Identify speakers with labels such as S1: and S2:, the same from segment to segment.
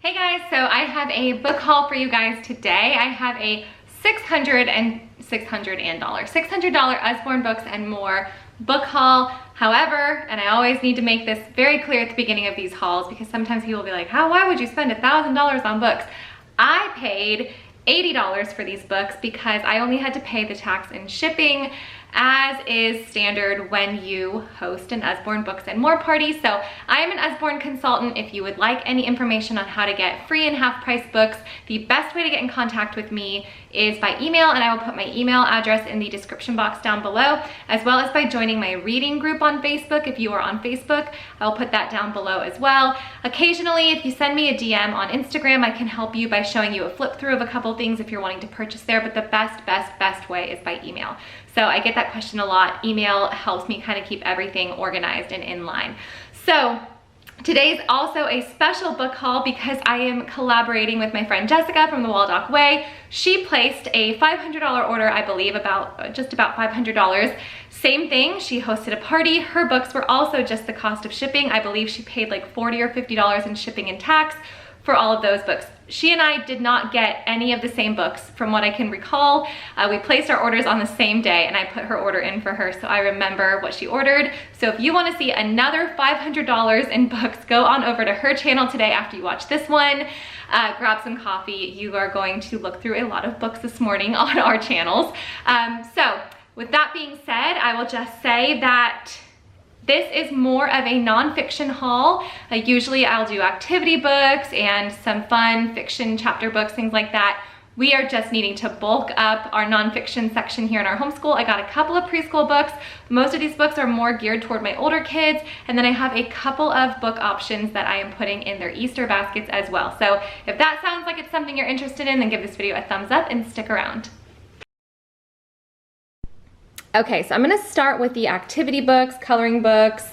S1: Hey guys, so I have a book haul for you guys today. I have a $600 Usborne Books and More book haul. However, and I always need to make this very clear at the beginning of these hauls because sometimes people will be like, why would you spend $1,000 on books? I paid $80 for these books because I only had to pay the tax and shipping, as is standard when you host an Usborne Books and More party. So I am an Usborne consultant. If you would like any information on how to get free and half-price books, the best way to get in contact with me is by email, and I will put my email address in the description box down below, as well as by joining my reading group on Facebook. If you are on Facebook, I'll put that down below as well. Occasionally, if you send me a DM on Instagram, I can help you by showing you a flip through of a couple things if you're wanting to purchase there, but the best way is by email. So I get that question a lot. Email helps me kind of keep everything organized and in line. So today's also a special book haul because I am collaborating with my friend Jessica from the Waldock Way. She placed a $500 order, I believe, just about $500. Same thing, she hosted a party. Her books were also just the cost of shipping. I believe she paid like $40 or $50 in shipping and tax for all of those books. She and I did not get any of the same books from what I can recall. We placed our orders on the same day and I put her order in for her, so I remember what she ordered. So if you want to see another $500 in books, go on over to her channel today after you watch this one. Grab some coffee. You are going to look through a lot of books this morning on our channels. So with that being said, I will just say that this is more of a nonfiction haul. Usually I'll do activity books and some fun fiction chapter books, things like that. We are just needing to bulk up our nonfiction section here in our homeschool. I got a couple of preschool books. Most of these books are more geared toward my older kids. And then I have a couple of book options that I am putting in their Easter baskets as well. So if that sounds like it's something you're interested in, then give this video a thumbs up and stick around. Okay, so I'm gonna start with the activity books, coloring books,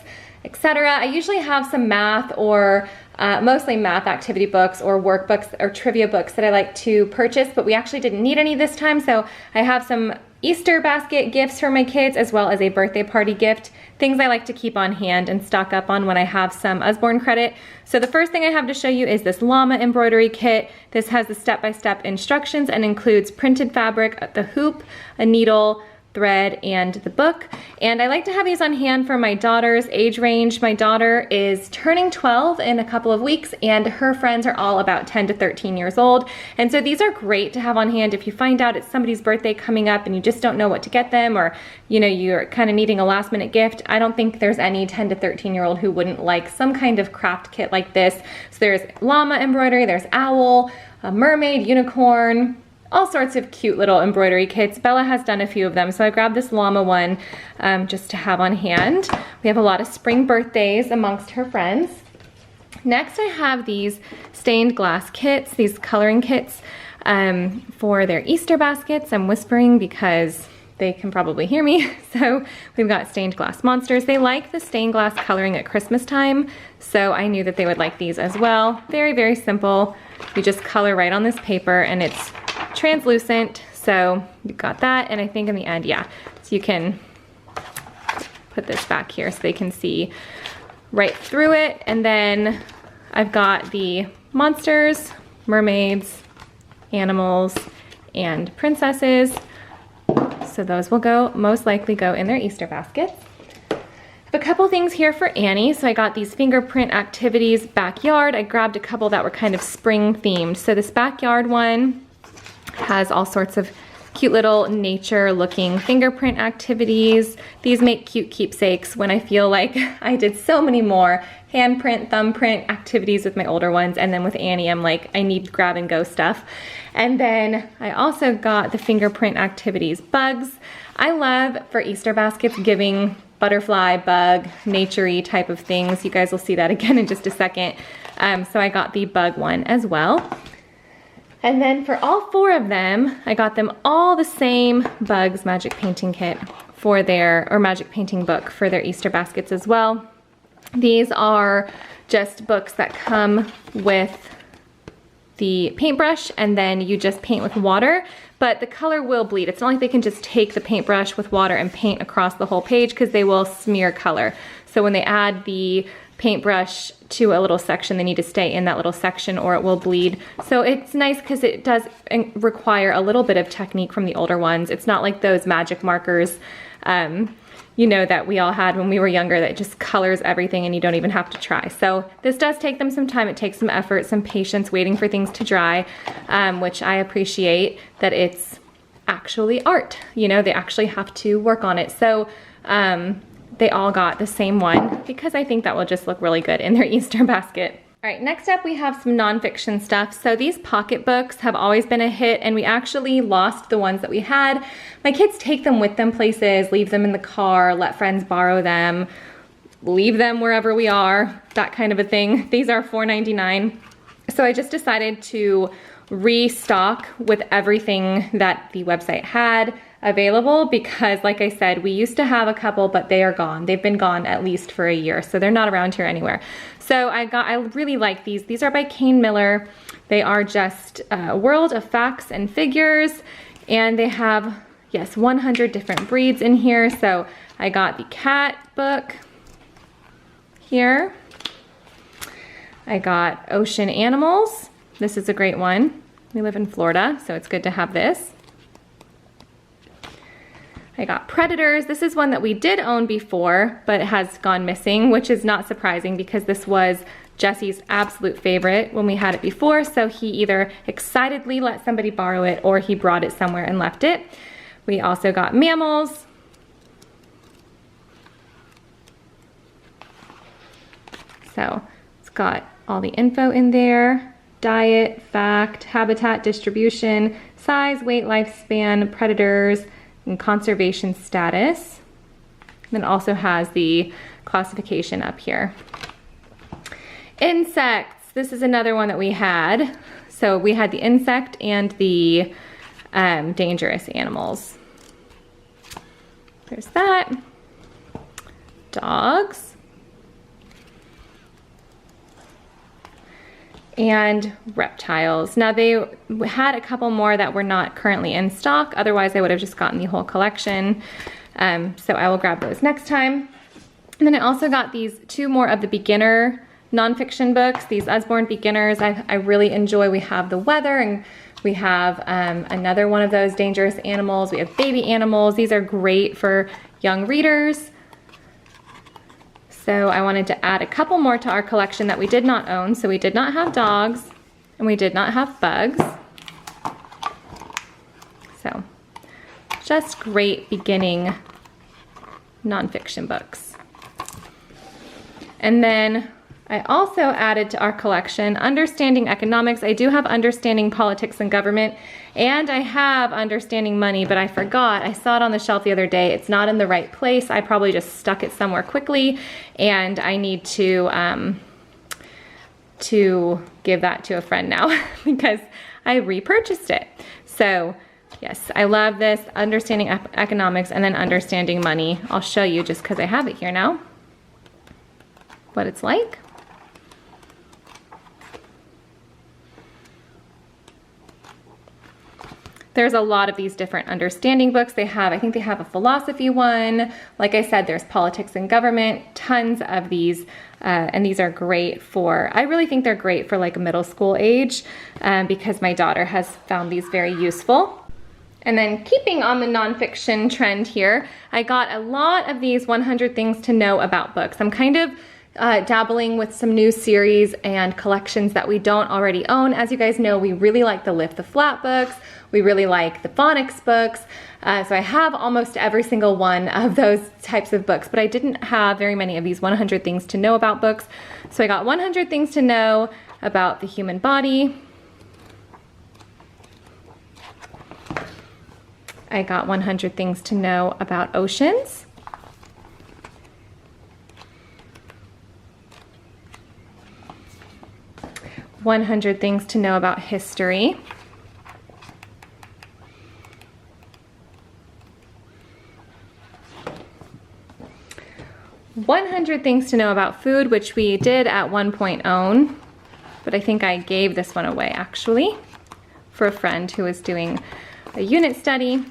S1: etc. I usually have some math or mostly math activity books or workbooks or trivia books that I like to purchase, but we actually didn't need any this time, so I have some Easter basket gifts for my kids as well as a birthday party gift, things I like to keep on hand and stock up on when I have some Usborne credit. So the first thing I have to show you is this Llama Embroidery Kit. This has the step-by-step instructions and includes printed fabric, the hoop, a needle, thread, and the book. And I like to have these on hand for my daughter's age range. My daughter is turning 12 in a couple of weeks and her friends are all about 10 to 13 years old. And so these are great to have on hand if you find out it's somebody's birthday coming up and you just don't know what to get them, or you know, you're kind of needing a last minute gift. I don't think there's any 10 to 13-year-old who wouldn't like some kind of craft kit like this. So there's llama embroidery, there's owl, a mermaid, unicorn, all sorts of cute little embroidery kits. Bella has done a few of them, so I grabbed this llama one just to have on hand. We have a lot of spring birthdays amongst her friends. Next, I have these stained glass kits, these coloring kits for their Easter baskets. I'm whispering because they can probably hear me. So we've got stained glass monsters. They like the stained glass coloring at Christmas time, so I knew that they would like these as well. Very simple. You just color right on this paper and it's translucent, so you've got that. And I think in the end, yeah, so you can put this back here so they can see right through it. And then I've got the monsters, mermaids, animals, and princesses. So those will most likely go in their Easter baskets. A couple things here for Annie. So I got these fingerprint activities backyard. I grabbed a couple that were kind of spring themed. So this backyard one has all sorts of cute little nature looking fingerprint activities. These make cute keepsakes when I feel like I did so many more handprint, thumbprint activities with my older ones, and then with Annie I'm like, I need grab and go stuff. And then I also got the fingerprint activities bugs. I love for Easter baskets giving butterfly, bug, nature-y type of things. You guys will see that again in just a second. So I got the bug one as well. And then for all four of them, I got them all the same Bugs magic painting kit for their, or magic painting book for their Easter baskets as well. These are just books that come with the paintbrush and then you just paint with water, but the color will bleed. It's not like they can just take the paintbrush with water and paint across the whole page because they will smear color. So when they add the paintbrush to a little section, they need to stay in that little section or it will bleed. So it's nice because it does require a little bit of technique from the older ones. It's not like those magic markers, you know, that we all had when we were younger that just colors everything and you don't even have to try. So this does take them some time. It takes some effort, some patience waiting for things to dry, which I appreciate that it's actually art. You know, they actually have to work on it. So they all got the same one because I think that will just look really good in their Easter basket. All right, next up we have some nonfiction stuff. So these pocketbooks have always been a hit and we actually lost the ones that we had. My kids take them with them places, leave them in the car, let friends borrow them, leave them wherever we are, that kind of a thing. These are $4.99. So I just decided to restock with everything that the website had available because, like I said, we used to have a couple, but they are gone. They've been gone at least for a year, so they're not around here anywhere. So I really like these. These are by Kane Miller. They are just a world of facts and figures, and they have, yes, 100 different breeds in here. So I got the cat book here. I got ocean animals. This is a great one. We live in Florida, so it's good to have this. I got predators. This is one that we did own before, but it has gone missing, which is not surprising because this was Jesse's absolute favorite when we had it before. So he either excitedly let somebody borrow it or he brought it somewhere and left it. We also got mammals. So it's got all the info in there. Diet, fact, habitat, distribution, size, weight, lifespan, predators, and conservation status. And then also has the classification up here. Insects, this is another one that we had. So we had the insect and the dangerous animals. There's that. Dogs. And reptiles. Now they had a couple more that were not currently in stock, otherwise I would have just gotten the whole collection. So I will grab those next time. And then I also got these two more of the beginner nonfiction books, these Usborne Beginners. I really enjoy. We have the weather and we have another one of those dangerous animals. We have baby animals. These are great for young readers. So I wanted to add a couple more to our collection that we did not own. So we did not have dogs and we did not have bugs. So just great beginning nonfiction books. And then I also added to our collection Understanding Economics. I do have Understanding Politics and Government, and I have Understanding Money, but I forgot. I saw it on the shelf the other day. It's not in the right place. I probably just stuck it somewhere quickly, and I need to give that to a friend now because I repurchased it. So yes, I love this, Understanding Economics and then Understanding Money. I'll show you just because I have it here now, what it's like. There's a lot of these different understanding books. They have, I think they have a philosophy one. Like I said, there's politics and government, tons of these. And these are great for, I really think they're great for like a middle school age because my daughter has found these very useful. And then keeping on the nonfiction trend here, I got a lot of these 100 Things to Know About books. I'm kind of dabbling with some new series and collections that we don't already own. As you guys know, we really like the Lift the Flat books. We really like the phonics books. So I have almost every single one of those types of books, but I didn't have very many of these 100 Things to Know About books. So I got 100 Things to Know About the Human Body. I got 100 Things to Know About Oceans. "100 Things to Know About History." 100 Things to Know About Food, which we did at one point own, but I think I gave this one away actually for a friend who was doing a unit study.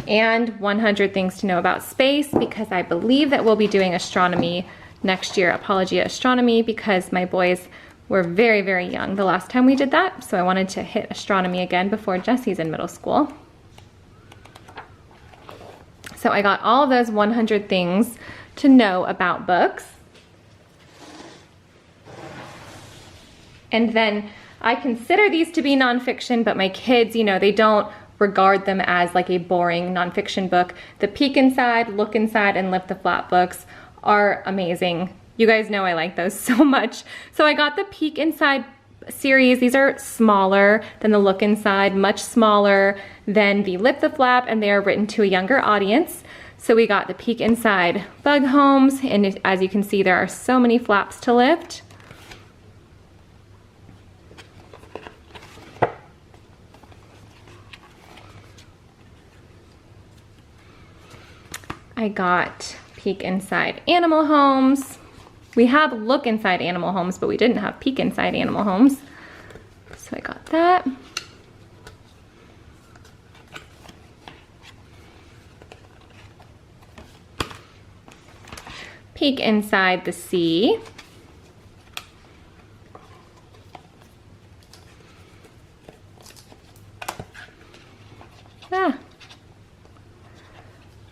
S1: And 100 Things to Know About Space, because I believe that we'll be doing astronomy next year Apologia Astronomy because my boys were very, very young the last time we did that. So I wanted to hit astronomy again before Jesse's in middle school. So I got all of those 100 things to know about books. And then I consider these to be nonfiction, but my kids, you know, they don't regard them as like a boring nonfiction book. The Peek Inside, Look Inside, and Lift the Flap books are amazing. You guys know I like those so much. So I got the Peek Inside series. These are smaller than the Look Inside, much smaller than the Lift the Flap, and they are written to a younger audience. So we got the Peek Inside bug homes, and as you can see, there are so many flaps to lift. I got Peek Inside Animal Homes. We have Look Inside Animal Homes, but we didn't have Peek Inside Animal Homes. So I got that. Peek Inside the Sea. Ah.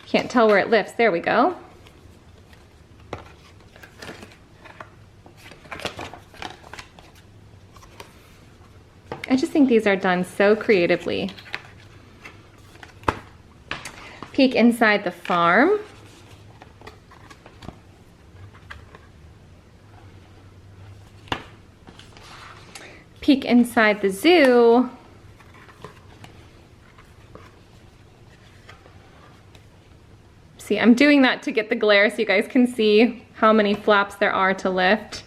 S1: Can't tell where it lifts. There we go. I just think these are done so creatively. Peek Inside the Farm. Peek Inside the Zoo. See, I'm doing that to get the glare so you guys can see how many flaps there are to lift.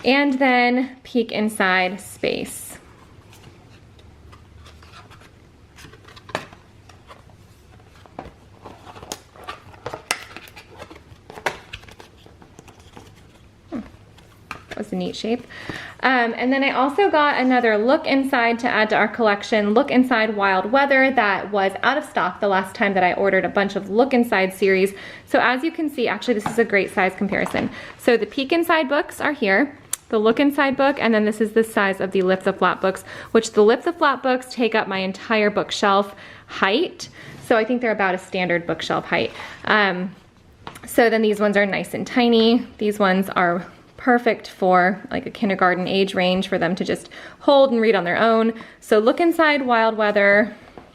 S1: And then Peek Inside Space. That was a neat shape. And then I also got another Look Inside to add to our collection, Look Inside Wild Weather, that was out of stock the last time that I ordered a bunch of Look Inside series. So as you can see, actually this is a great size comparison. So the Peek Inside books are here, the Look Inside book, and then this is the size of the Lift the Flap books, which the Lift the Flap books take up my entire bookshelf height. So I think they're about a standard bookshelf height. So then these ones are nice and tiny. These ones are perfect for like a kindergarten age range for them to just hold and read on their own. So Look Inside Wild Weather.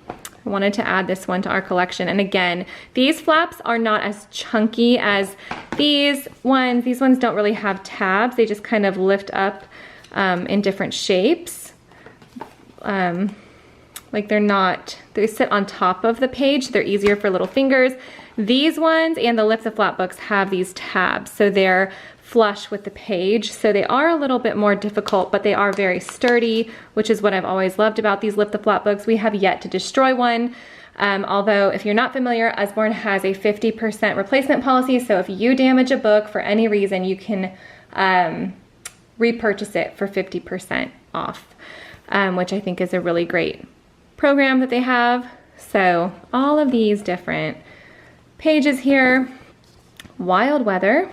S1: I wanted to add this one to our collection. And again, these flaps are not as chunky as these ones. These ones don't really have tabs. They just kind of lift up in different shapes. Like they sit on top of the page. They're easier for little fingers. These ones and the Lift the Flap books have these tabs. So they're flush with the page. So they are a little bit more difficult, but they are very sturdy, which is what I've always loved about these Lift the Flap books. We have yet to destroy one. Although if you're not familiar, Usborne has a 50% replacement policy. So if you damage a book for any reason, you can repurchase it for 50% off, which I think is a really great program that they have. So all of these different pages here, Wild Weather.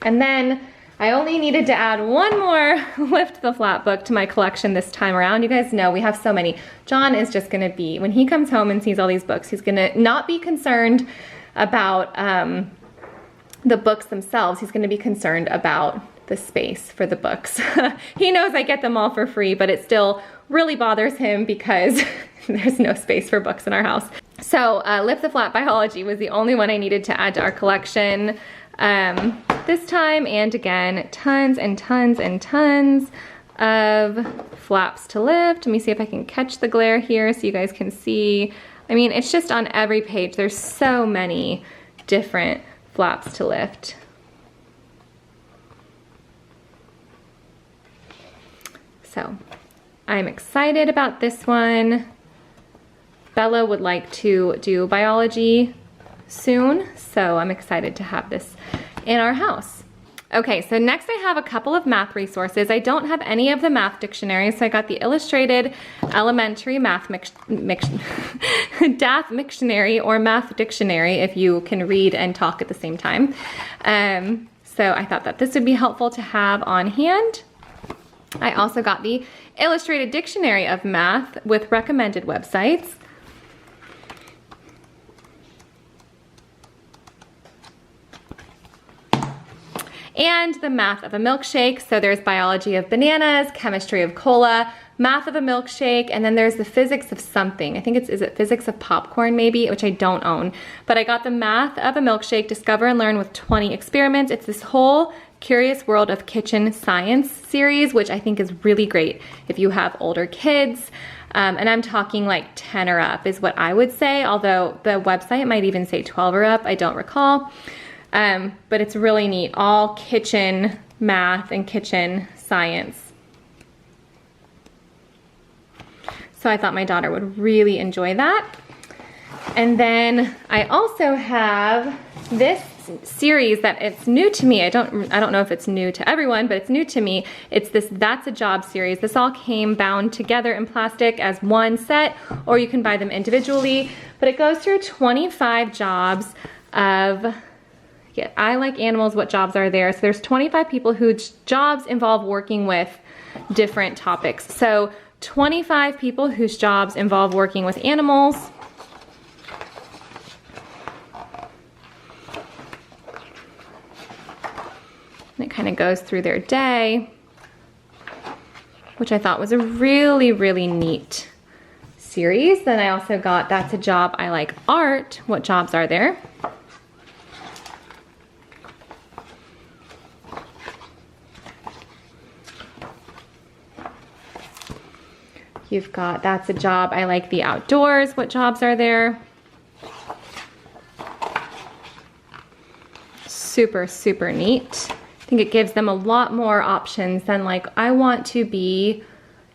S1: And then I only needed to add one more Lift the Flap book to my collection this time around. You guys know we have so many. John is just gonna be, when he comes home and sees all these books, he's gonna not be concerned about the books themselves. He's gonna be concerned about the space for the books. He knows I get them all for free, but it still really bothers him because there's no space for books in our house. So Lift the Flap Biology was the only one I needed to add to our collection this time, and again, tons and tons and tons of flaps to lift. Let me see if I can catch the glare here so you guys can see. I mean, it's just on every page. There's so many different flaps to lift. So I'm excited about this one. Bella would like to do biology soon, so I'm excited to have this in our house. Okay, so next I have a couple of math resources. I don't have any of the math dictionaries, so I got the Illustrated Elementary Math DAF Mictionary, or Math Dictionary if you can read and talk at the same time. So I thought that this would be helpful to have on hand. I also got the Illustrated Dictionary of Math with recommended websites. And the Math of a Milkshake. So there's biology of bananas, chemistry of cola, math of a milkshake, and then there's the physics of something. I think is it physics of popcorn maybe, which I don't own. But I got the Math of a Milkshake, Discover and Learn with 20 Experiments. It's this whole Curious World of Kitchen Science series, which I think is really great if you have older kids. And I'm talking like 10 or up is what I would say, although the website might even say 12 or up, I don't recall. But it's really neat, all kitchen math and kitchen science. So I thought my daughter would really enjoy that. And then I also have this series that it's new to me. I don't know if it's new to everyone, but it's new to me. It's this That's a Job series. This all came bound together in plastic as one set, or you can buy them individually. But it goes through 25 jobs of I like animals, what jobs are there? So there's 25 people whose jobs involve working with different topics. So 25 people whose jobs involve working with animals. And it kind of goes through their day, which I thought was a really, really neat series. Then I also got That's a Job I Like Art, what jobs are there? You've got That's a Job I Like the Outdoors. What jobs are there? Super, super neat. I think it gives them a lot more options than like, I want to be,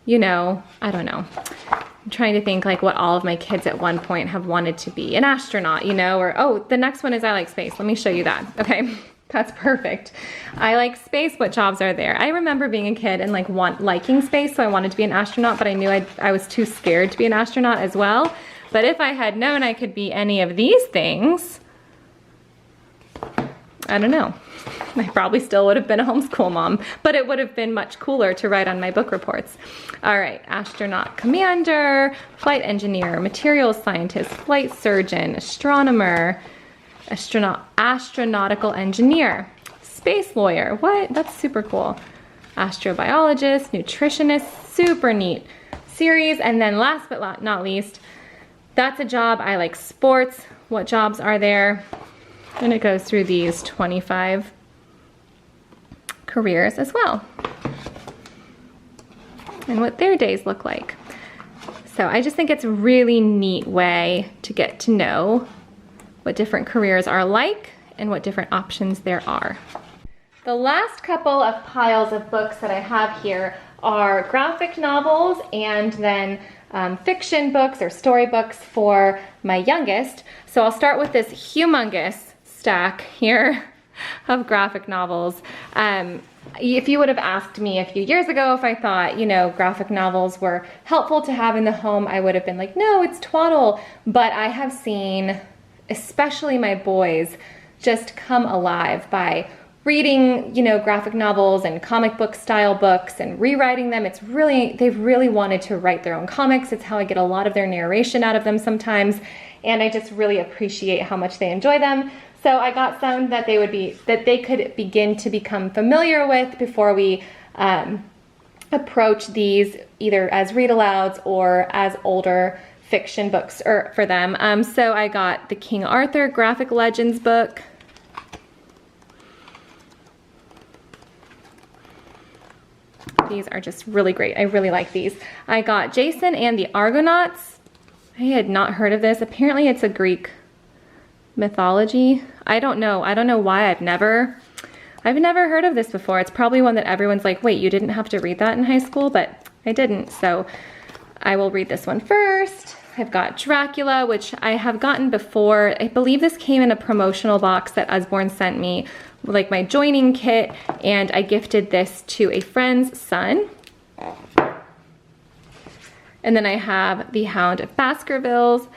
S1: you know, I don't know. I'm trying to think like what all of my kids at one point have wanted to be. An astronaut, you know, or, oh, the next one is I like space. Let me show you that. Okay. That's perfect. I like space. What jobs are there? I remember being a kid and like liking space, so I wanted to be an astronaut, but I knew I was too scared to be an astronaut as well. But if I had known I could be any of these things, I don't know. I probably still would have been a homeschool mom, but it would have been much cooler to write on my book reports. All right, astronaut commander, flight engineer, materials scientist, flight surgeon, astronomer, astronautical engineer, space lawyer. What? That's super cool. Astrobiologist, nutritionist, super neat series. And then last but not least, That's a Job I Like Sports. What jobs are there? And it goes through these 25 careers as well, and what their days look like. So I just think it's a really neat way to get to know what different careers are like and what different options there are. The last couple of piles of books that I have here are graphic novels and then fiction books or storybooks for my youngest. So I'll start with this humongous stack here of graphic novels. If you would have asked me a few years ago if I thought, you know, graphic novels were helpful to have in the home, I would have been like, no, it's twaddle. But I have seen, especially my boys, just come alive by reading, you know, graphic novels and comic book style books and rewriting them. It's really, they've really wanted to write their own comics. It's how I get a lot of their narration out of them sometimes. And I just really appreciate how much they enjoy them. So I got some that they could begin to become familiar with before we approach these either as read-alouds or as older fiction books for them. So I got the King Arthur Graphic Legends book. These are just really great. I really like these. I got Jason and the Argonauts. I had not heard of this. Apparently it's a Greek mythology. I don't know why I've never heard of this before. It's probably one that everyone's like, wait, you didn't have to read that in high school, but I didn't. So I will read this one first. I've got Dracula, which I have gotten before. I believe this came in a promotional box that Usborne sent me, like my joining kit, and I gifted this to a friend's son. And then I have The Hound of Baskervilles,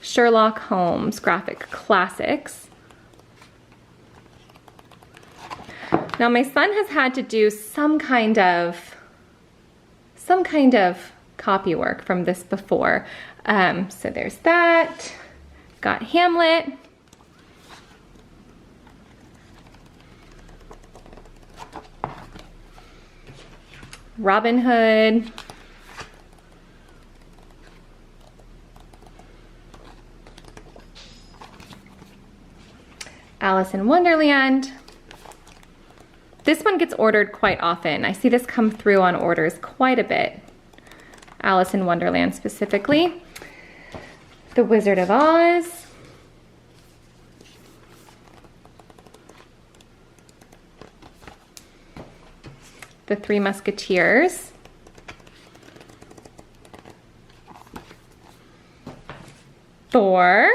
S1: Sherlock Holmes graphic classics. Now my son has had to do some kind of copy work from this before. So there's that. Got Hamlet. Robin Hood. Alice in Wonderland. This one gets ordered quite often. I see this come through on orders quite a bit. Alice in Wonderland specifically. The Wizard of Oz. The Three Musketeers. Thor.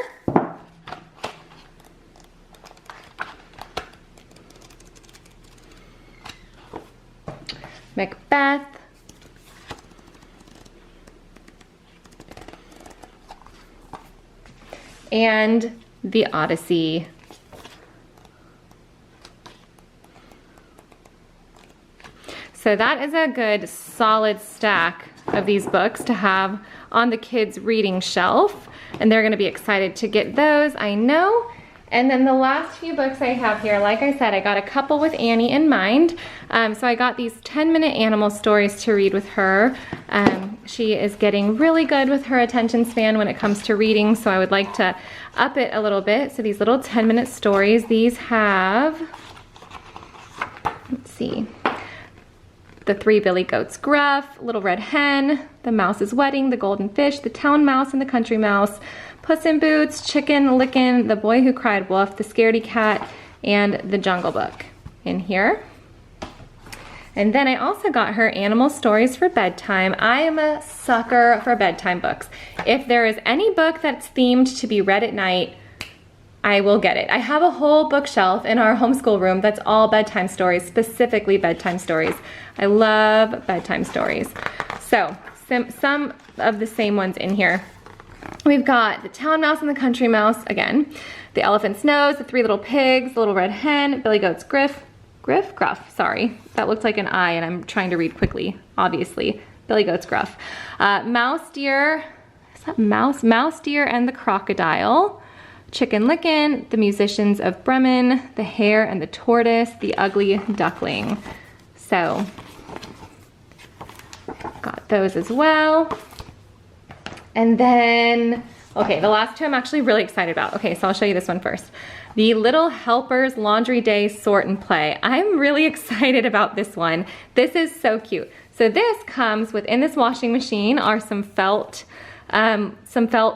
S1: Macbeth. And The Odyssey. So that is a good solid stack of these books to have on the kids' reading shelf, and they're gonna be excited to get those, I know. And then the last few books I have here, like I said, I got a couple with Annie in mind. So I got these 10-minute animal stories to read with her. She is getting really good with her attention span when it comes to reading, so I would like to up it a little bit. So these little 10-minute stories, these have, let's see, The Three Billy Goats Gruff, Little Red Hen, The Mouse's Wedding, The Golden Fish, The Town Mouse and the Country Mouse, Puss in Boots, Chicken Licken, The Boy Who Cried Wolf, The Scaredy Cat, and The Jungle Book in here. And then I also got her animal stories for bedtime. I am a sucker for bedtime books. If there is any book that's themed to be read at night, I will get it. I have a whole bookshelf in our homeschool room that's all bedtime stories, specifically bedtime stories. I love bedtime stories. So some of the same ones in here. We've got The Town Mouse and the Country Mouse, again, The Elephant's Nose, The Three Little Pigs, Little Red Hen, Billy Goat's Gruff, sorry. That looks like an I and I'm trying to read quickly, obviously. Billy Goat's Gruff. Mouse Deer, is that Mouse? Mouse Deer and the Crocodile. Chicken Licken, The Musicians of Bremen, The Hare and the Tortoise, The Ugly Duckling. So, got those as well. And then, okay, the last two I'm actually really excited about. Okay, so I'll show you this one first. The Little Helpers Laundry Day Sort and Play. I'm really excited about this one. This is so cute. So this comes within this washing machine are some felt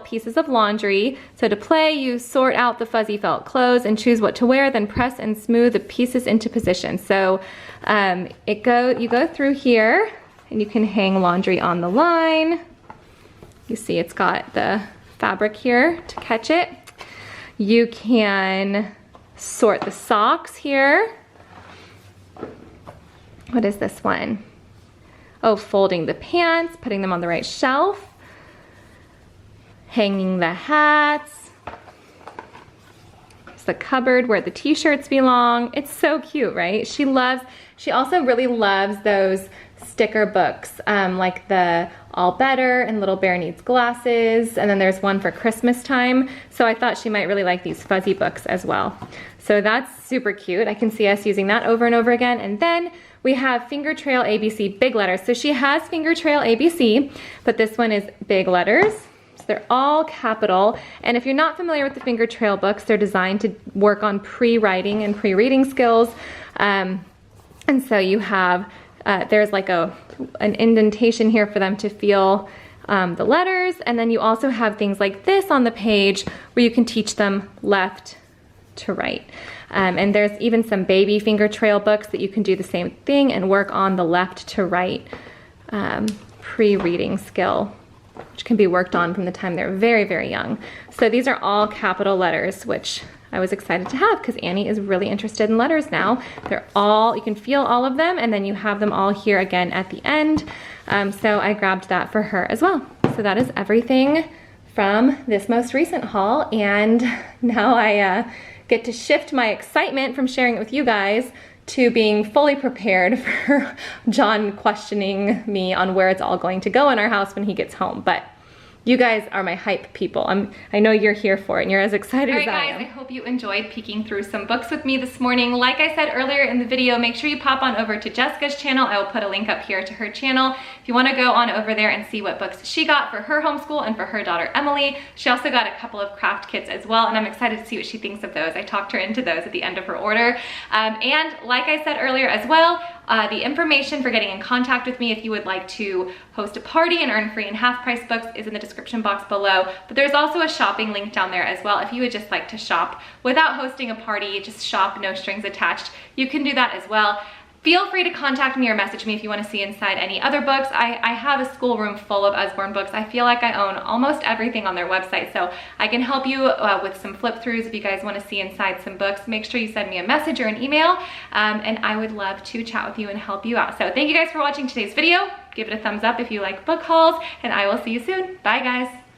S1: pieces of laundry. So to play, you sort out the fuzzy felt clothes and choose what to wear, then press and smooth the pieces into position. So you go through here and you can hang laundry on the line. You see it's got the fabric here to catch it. You can sort the socks here. What is this one? Oh, folding the pants, putting them on the right shelf. Hanging the hats. It's the cupboard where the t-shirts belong. It's so cute, right? She also really loves those sticker books, like the All Better and Little Bear Needs Glasses, and then there's one for Christmas time. So I thought she might really like these fuzzy books as well. So that's super cute. I can see us using that over and over again. And then we have Finger Trail ABC big letters. So she has Finger Trail ABC, but this one is big letters. So they're all capital. And if you're not familiar with the Finger Trail books, they're designed to work on pre-writing and pre-reading skills. And so you have, there's like an indentation here for them to feel the letters. And then you also have things like this on the page where you can teach them left to right. And there's even some baby Finger Trail books that you can do the same thing and work on the left to right pre-reading skill which can be worked on from the time they're very, very young. So these are all capital letters, which I was excited to have because Annie is really interested in letters now. They're all, you can feel all of them, and then you have them all here again at the end. So I grabbed that for her as well. So that is everything from this most recent haul, and now I get to shift my excitement from sharing it with you guys to being fully prepared for John questioning me on where it's all going to go in our house when he gets home. But you guys are my hype people. I know you're here for it and you're as excited as I am. All right guys, I hope you enjoyed peeking through some books with me this morning. Like I said earlier in the video, make sure you pop on over to Jessica's channel. I will put a link up here to her channel if you want to go on over there and see what books she got for her homeschool and for her daughter Emily. She also got a couple of craft kits as well, and I'm excited to see what she thinks of those. I talked her into those at the end of her order. And like I said earlier as well, the information for getting in contact with me if you would like to host a party and earn free and half price books is in the description box below. But there's also a shopping link down there as well. If you would just like to shop without hosting a party, just shop, no strings attached, you can do that as well. Feel free to contact me or message me if you want to see inside any other books. I have a schoolroom full of Usborne books. I feel like I own almost everything on their website, so I can help you with some flip throughs if you guys want to see inside some books. Make sure you send me a message or an email, and I would love to chat with you and help you out. So thank you guys for watching today's video. Give it a thumbs up if you like book hauls, and I will see you soon. Bye guys.